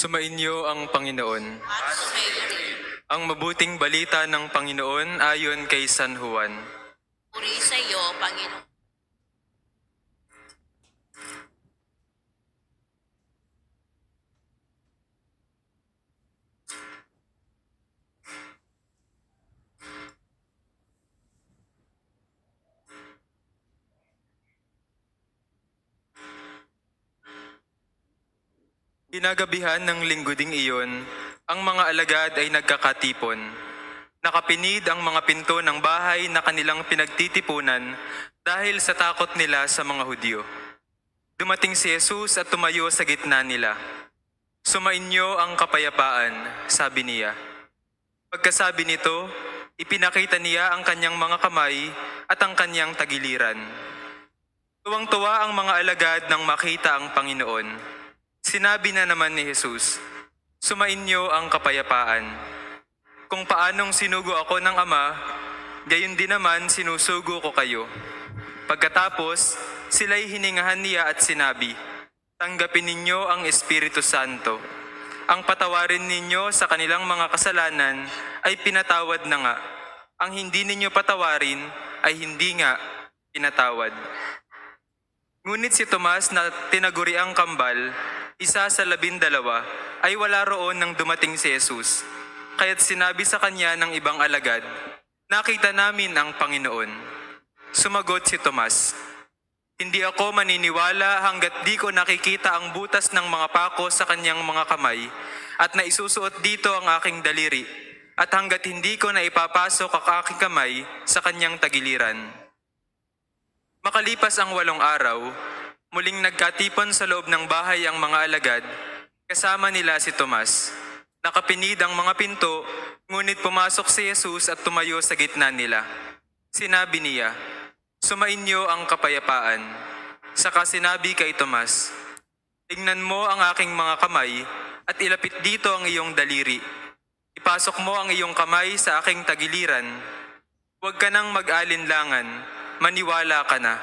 Sumainyo ang Panginoon. At sumayo rin. Ang mabuting balita ng Panginoon ayon kay San Juan. Puri sa iyo, Panginoon. Kinagabihan ng linggo ding iyon, ang mga alagad ay nagkakatipon. Nakapinid ang mga pinto ng bahay na kanilang pinagtitipunan dahil sa takot nila sa mga Hudyo. Dumating si Jesus at tumayo sa gitna nila. Sumainyo ang kapayapaan, sabi niya. Pagkasabi nito, ipinakita niya ang kanyang mga kamay at ang kanyang tagiliran. Tuwang-tuwa ang mga alagad nang makita ang Panginoon. Sinabi na naman ni Jesus, sumainyo ang kapayapaan. Kung paanong sinugo ako ng Ama, gayon din naman sinusugo ko kayo. Pagkatapos, sila'y hiningahan niya at sinabi, tanggapin ninyo ang Espiritu Santo. Ang patawarin ninyo sa kanilang mga kasalanan ay pinatawad na nga. Ang hindi ninyo patawarin ay hindi nga pinatawad. Ngunit si Tomas na tinaguriang kambal, isa sa 12, ay wala roon nang dumating si Jesus. Kaya't sinabi sa kanya ng ibang alagad, nakita namin ang Panginoon. Sumagot si Tomas, hindi ako maniniwala hanggat di ko nakikita ang butas ng mga pako sa kanyang mga kamay at naisusuot dito ang aking daliri at hanggat hindi ko na ipapasok ang aking kamay sa kanyang tagiliran. Makalipas ang 8 araw, muling nagkatipon sa loob ng bahay ang mga alagad, kasama nila si Tomas. Nakapinid ang mga pinto, ngunit pumasok si Jesus at tumayo sa gitna nila. Sinabi niya, sumainyo ang kapayapaan. Saka sinabi kay Tomas, tingnan mo ang aking mga kamay at ilapit dito ang iyong daliri. Ipasok mo ang iyong kamay sa aking tagiliran. Huwag ka nang mag-alinlangan, maniwala ka na.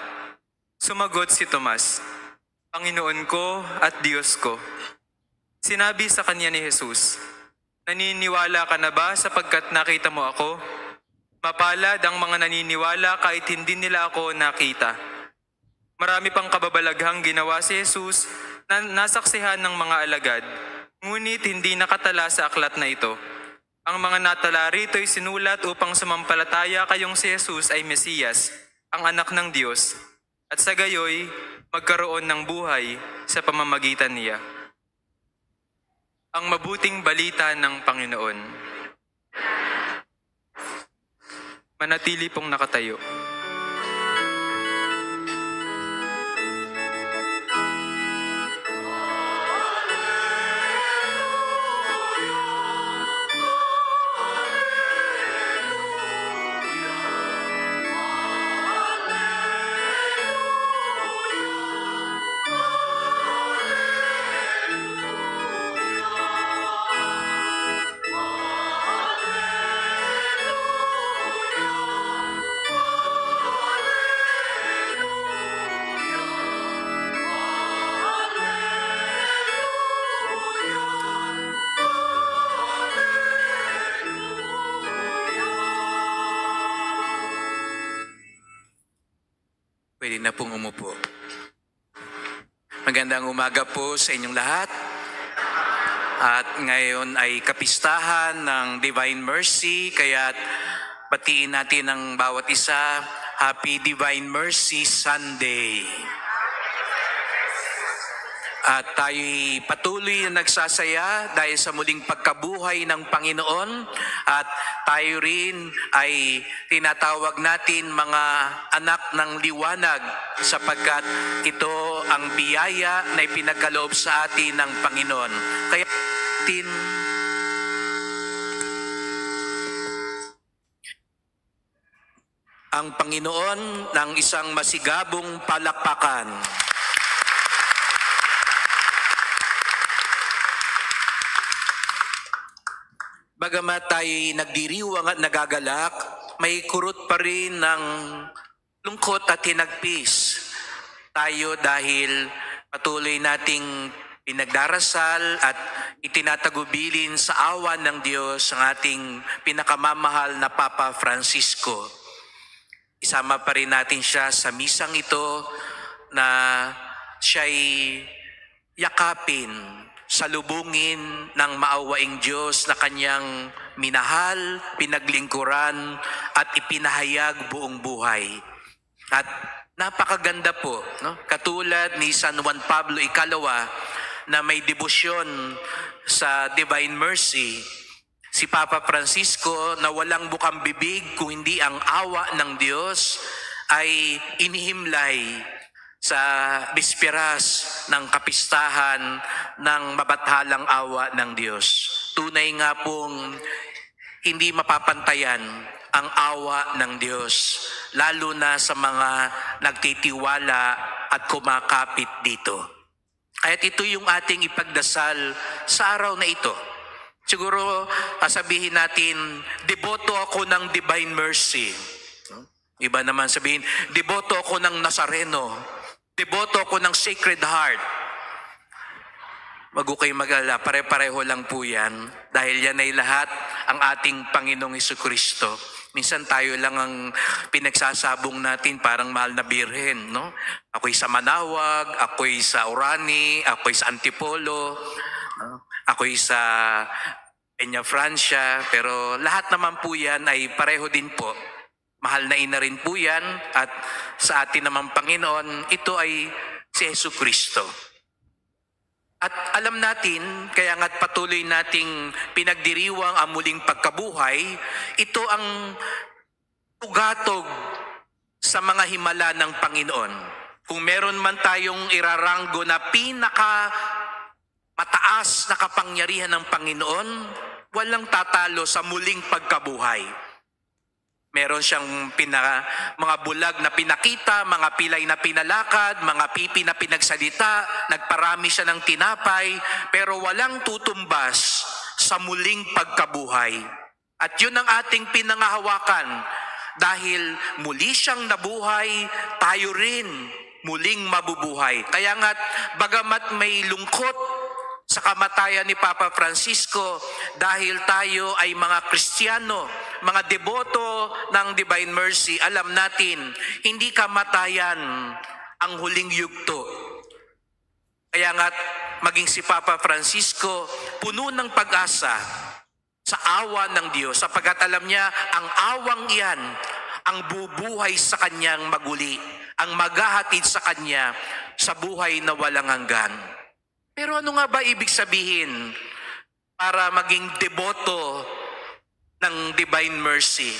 Sumagot si Tomas, Panginoon ko at Diyos ko. Sinabi sa kanya ni Jesus, naniniwala ka na ba sapagkat nakita mo ako? Mapalad ang mga naniniwala kahit hindi nila ako nakita. Marami pang kababalaghang ginawa si Jesus na nasaksihan ng mga alagad, ngunit hindi nakatala sa aklat na ito. Ang mga natala rito'y sinulat upang sumampalataya kayong si Jesus ay Mesiyas, ang anak ng Diyos, at sa gayoy, magkaroon ng buhay sa pamamagitan niya. Ang mabuting balita ng Panginoon. Manatili pong nakatayo. Pwede na pong umupo. Magandang umaga po sa inyong lahat. At ngayon ay kapistahan ng Divine Mercy, kaya't batiin natin ang bawat isa. Happy Divine Mercy Sunday. At tayo'y patuloy na nagsasaya dahil sa muling pagkabuhay ng Panginoon. At tayo rin ay tinatawag natin mga anak ng liwanag sapagkat ito ang biyaya na ipinagkaloob sa atin ng Panginoon. Kaya ang Panginoon ng isang masigabong palakpakan. Bagamat tayo'y nagdiriwang at nagagalak, may kurot pa rin ng lungkot at hinagpis. Tayo dahil patuloy nating pinagdarasal at itinatagubilin sa awa ng Diyos ang ating pinakamamahal na Papa Francisco. Isama pa rin natin siya sa misang ito na siya'y yakapin, salubungin ng maawaing Diyos na kanyang minahal, pinaglingkuran at ipinahayag buong buhay. At napakaganda po, no? Katulad ni San Juan Pablo II na may debosyon sa Divine Mercy, si Papa Francisco na walang bukang bibig kung hindi ang awa ng Diyos ay inihimlay sa bisperas ng kapistahan ng mabathalang awa ng Diyos. Tunay nga pong hindi mapapantayan ang awa ng Diyos, lalo na sa mga nagtitiwala at kumakapit dito. Kaya't ito yung ating ipagdasal sa araw na ito. Siguro sabihin natin, deboto ako ng Divine Mercy. Iba naman sabihin, deboto ako ng Nazareno. Deboto ako ng Sacred Heart. Wag ko kayo mag-alala, pare-pareho lang po yan. Dahil yan ay lahat ang ating Panginoong Jesucristo. Minsan tayo lang ang pinagsasabong natin parang mahal na birhen, no? Ako'y sa Manawag, ako'y sa Orani, ako'y sa Antipolo, no? Ako'y sa Peña Francia, pero lahat naman po yan ay pareho din po. Mahal na ina rin po yan at sa atin naman Panginoon, ito ay si Jesucristo. At alam natin, kaya nga't patuloy nating pinagdiriwang ang muling pagkabuhay, ito ang ugatog sa mga himala ng Panginoon. Kung meron man tayong iraranggo na pinaka mataas na kapangyarihan ng Panginoon, walang tatalo sa muling pagkabuhay. Meron siyang mga bulag na pinakita, mga pilay na pinalakad, mga pipi na pinagsalita, nagparami siya ng tinapay, pero walang tutumbas sa muling pagkabuhay. At yun ang ating pinangahawakan. Dahil muli siyang nabuhay, tayo rin muling mabubuhay. Kaya nga't bagamat may lungkot sa kamatayan ni Papa Francisco, dahil tayo ay mga Kristiyano, mga deboto ng Divine Mercy, alam natin, hindi kamatayan ang huling yugto. Kaya nga, maging si Papa Francisco, puno ng pag-asa sa awa ng Diyos, sapagkat alam niya, ang awang iyan, ang bubuhay sa kanyang maguli, ang maghahatid sa kanya sa buhay na walang hanggan. Pero ano nga ba ibig sabihin para maging deboto ng Divine Mercy?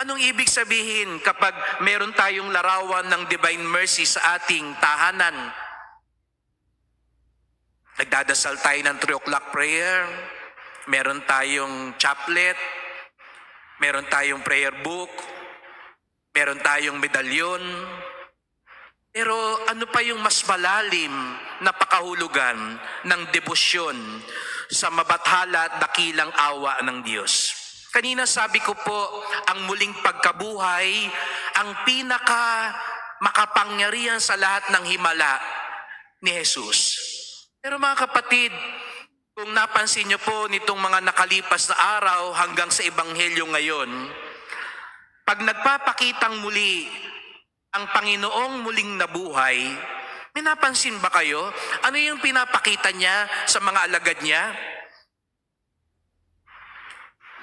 Anong ibig sabihin kapag meron tayong larawan ng Divine Mercy sa ating tahanan? Nagdadasal tayo ng 3 o'clock prayer, meron tayong chaplet, meron tayong prayer book, meron tayong medalyon. Pero ano pa yung mas malalim na pakahulugan ng debosyon sa mabathala at dakilang awa ng Diyos? Kanina sabi ko po, ang muling pagkabuhay, ang pinaka makapangyarihan sa lahat ng himala ni Jesus. Pero mga kapatid, kung napansin niyo po nitong mga nakalipas na araw hanggang sa Ebanghelyo ngayon, pag nagpapakitang muli ang Panginoong muling nabuhay, may napansin ba kayo? Ano yung pinapakita niya sa mga alagad niya?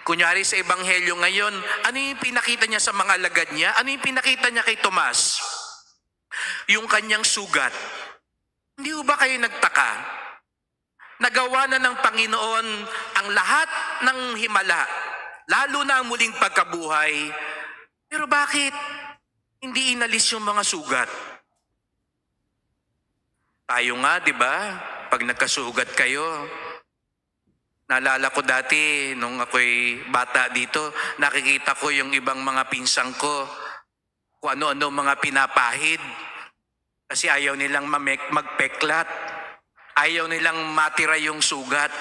Kunyari sa Ebanghelyo ngayon, ano yung pinakita niya sa mga alagad niya? Ano yung pinakita niya kay Tomas? Yung kanyang sugat. Hindi ba kayo nagtaka? Nagawa na ng Panginoon ang lahat ng himala, lalo na ang muling pagkabuhay. Pero bakit hindi inalis yung mga sugat? Tayo nga, di ba? Pag nagkasugat kayo, naalala ko dati, nung ako'y bata dito, nakikita ko yung ibang mga pinsang ko, kung ano-ano mga pinapahid. Kasi ayaw nilang magpeklat. Ayaw nilang matira yung sugat.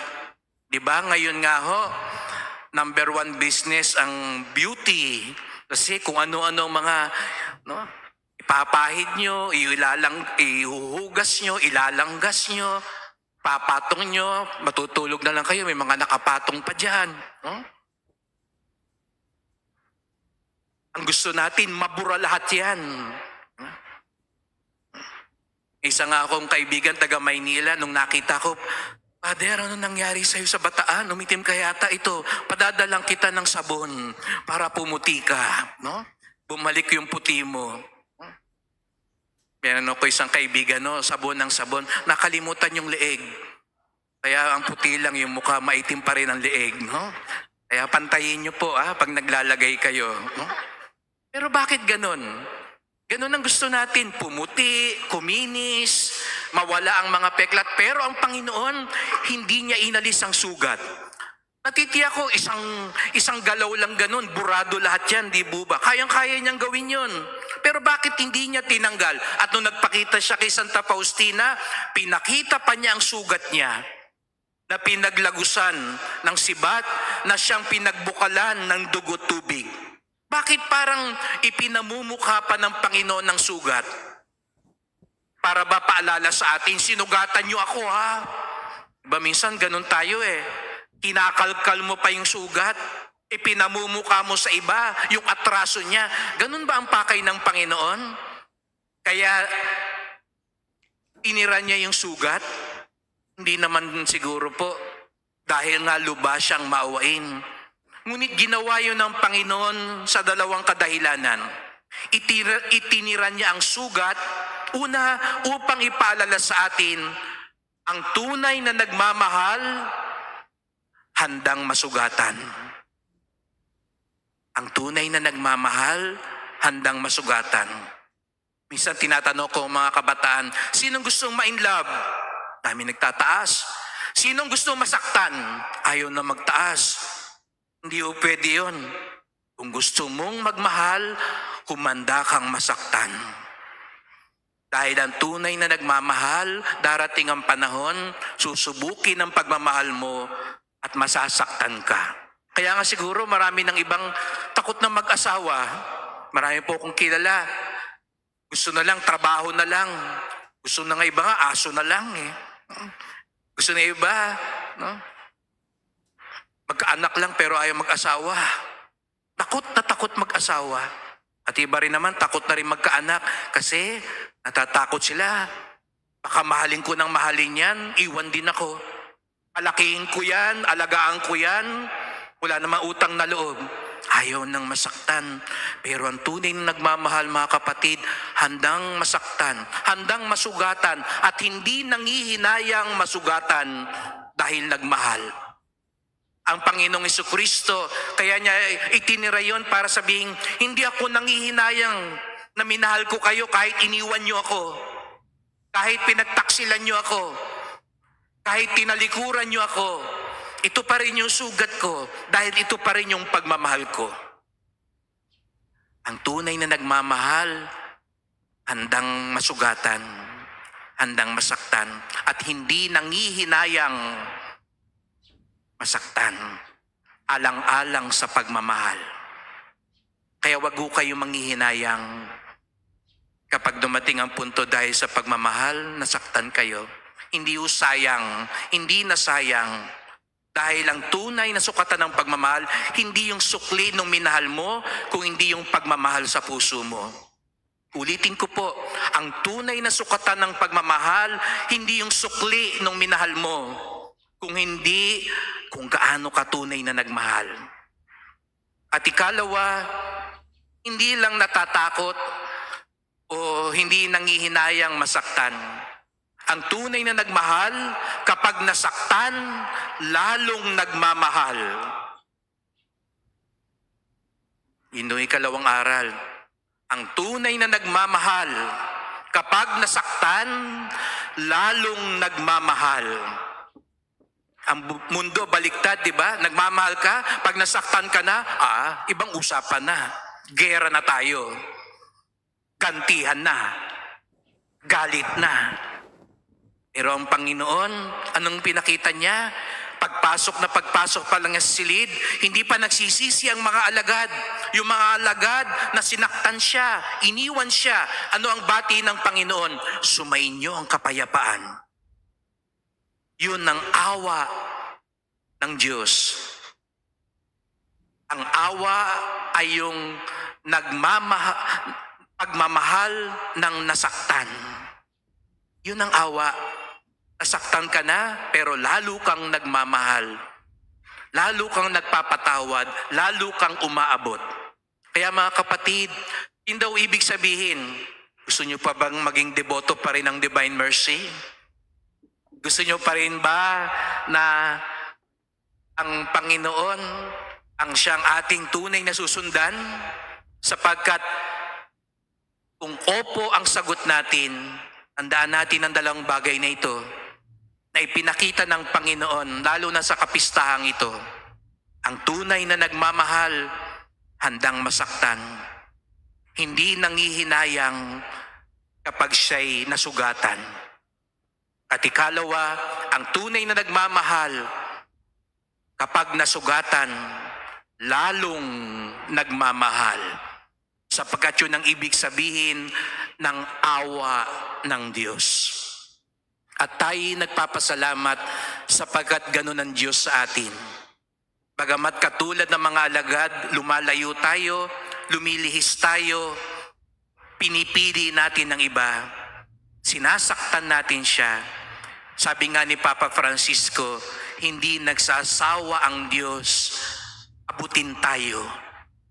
Di ba? Ngayon nga ho, number 1 business ang beauty. Kasi kung ano-ano mga ipapahid nyo, ihuhugas nyo, ilalanggas nyo. Papatong nyo, matutulog na lang kayo, may mga nakapatong pa dyan. No? Ang gusto natin, mabura lahat yan. Isa nga akong kaibigan taga Maynila, nung nakita ko, Father, ano nangyari sa'yo sa Bataan? Umitim ka yata ito. Padadalang kita ng sabon para pumuti ka. No? Bumalik yung puti mo. Meron ako isang kaibigan, no? Sabon ng sabon. Nakalimutan yung leeg. Kaya ang puti lang yung mukha, maitim pa rin ang leeg. No? Kaya pantayin nyo po pag naglalagay kayo. No? Pero bakit ganun? Ganun ang gusto natin, pumuti, kuminis, mawala ang mga peklat. Pero ang Panginoon, hindi niya inalis ang sugat. Natitiyak ko, isang galaw lang ganun, burado lahat yan, di ba? Kayang-kaya niyang gawin yun. Pero bakit hindi niya tinanggal? At nung nagpakita siya kay Santa Faustina, pinakita pa niya ang sugat niya na pinaglagusan ng sibat, na siyang pinagbukalan ng dugo tubig. Bakit parang ipinamumukha pa ng Panginoon ng sugat? Para ba paalala sa atin, sinugatan niyo ako ha? Diba minsan ganun tayo Kinakalkal mo pa yung sugat, ipinamumukha mo sa iba, yung atraso niya. Ganun ba ang pakay ng Panginoon? Kaya inira niya yung sugat? Hindi naman siguro po, dahil nga lubha siyang maawain. Ngunit ginawa yun ng Panginoon sa dalawang kadahilanan. Itinira niya ang sugat, una, upang ipaalala sa atin, ang tunay na nagmamahal, handang masugatan. Ang tunay na nagmamahal, handang masugatan. Minsan tinatanong ko mga kabataan, sinong gustong ma-inlove? Dami nagtataas. Sinong gustong masaktan? Ayaw na magtaas. Hindi o pwede yun. Kung gusto mong magmahal, humanda kang masaktan. Dahil ang tunay na nagmamahal, darating ang panahon, susubukin ang pagmamahal mo at masasaktan ka. Kaya nga siguro marami ng ibang takot na mag-asawa. Marami po akong kilala. Gusto na lang, trabaho na lang. Gusto na nga iba nga, aso na lang Gusto na iba, no? Magkaanak lang pero ayaw mag-asawa. Takot mag-asawa. At iba rin naman, takot na rin magkaanak kasi natatakot sila. Baka mahalin ko ng mahalin yan, iwan din ako. Palakihin ko yan, alagaan ko yan, wala namang utang na loob. Ayaw nang masaktan. Pero ang tunay na nagmamahal, mga kapatid, handang masaktan, handang masugatan, at hindi nangihinayang masugatan dahil nagmahal. Ang Panginoong Jesucristo, kaya niya itinira yon para sabihin, hindi ako nangihinayang na minahal ko kayo kahit iniwan niyo ako, kahit pinagtaksilan niyo ako, kahit tinalikuran niyo ako. Ito pa rin yung sugat ko dahil ito pa rin yung pagmamahal ko. Ang tunay na nagmamahal, handang masugatan, handang masaktan, at hindi nangihinayang masaktan, alang-alang sa pagmamahal. Kaya wag ho kayo manghihinayang kapag dumating ang punto dahil sa pagmamahal, nasaktan kayo. Hindi ho sayang, hindi na sayang. Dahil ang tunay na sukatan ng pagmamahal, hindi yung sukli ng minahal mo, kung hindi yung pagmamahal sa puso mo. Ulitin ko po, ang tunay na sukatan ng pagmamahal, hindi yung sukli ng minahal mo, kung hindi kung gaano ka tunay na nagmahal. At ikalawa, hindi lang natatakot o hindi nangihinayang masaktan. Ang tunay na nagmahal, kapag nasaktan, lalong nagmamahal. Yun ikalawang aral. Ang tunay na nagmamahal, kapag nasaktan, lalong nagmamahal. Ang mundo baliktad, di ba? Nagmamahal ka, pag nasaktan ka na, ibang usapan na. Gera na tayo. Gantihan na. Galit na. Pero ang Panginoon, anong pinakita niya? Pagpasok pa lang sa silid, hindi pa nagsisisi ang mga alagad. Yung mga alagad na sinaktan siya, iniwan siya. Ano ang bati ng Panginoon? Sumainyo ang kapayapaan. Yun ang awa ng Diyos. Ang awa ay yung pagmamahal ng nasaktan. Yun ang awa. Nasaktan ka na, pero lalo kang nagmamahal. Lalo kang nagpapatawad, lalo kang umaabot. Kaya mga kapatid, yun daw ibig sabihin, gusto nyo pa bang maging deboto pa rin ng Divine Mercy? Gusto nyo pa rin ba na ang Panginoon ang siyang ating tunay na susundan? Sapagkat kung opo ang sagot natin, tandaan natin ang dalawang bagay na ito na ipinakita ng Panginoon, lalo na sa kapistahang ito. Ang tunay na nagmamahal, handang masaktan. Hindi nangihinayang kapag siya'y nasugatan. At ikalawa, ang tunay na nagmamahal, kapag nasugatan, lalong nagmamahal. Sapagkat yun ang ibig sabihin ng awa ng Diyos. At tayo nagpapasalamat sapagkat ganun ang Diyos sa atin. Bagamat katulad ng mga alagad, lumalayo tayo, lumilihis tayo, pinipili natin ng iba, sinasaktan natin siya. Sabi nga ni Papa Francisco, hindi nagsasawa ang Diyos abutin tayo.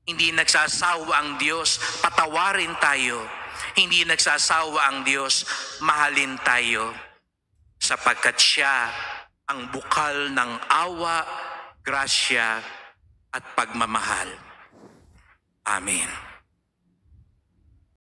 Hindi nagsasawa ang Diyos patawarin tayo. Hindi nagsasawa ang Diyos mahalin tayo. Sapagkat siya ang bukal ng awa, grasya at pagmamahal. Amen.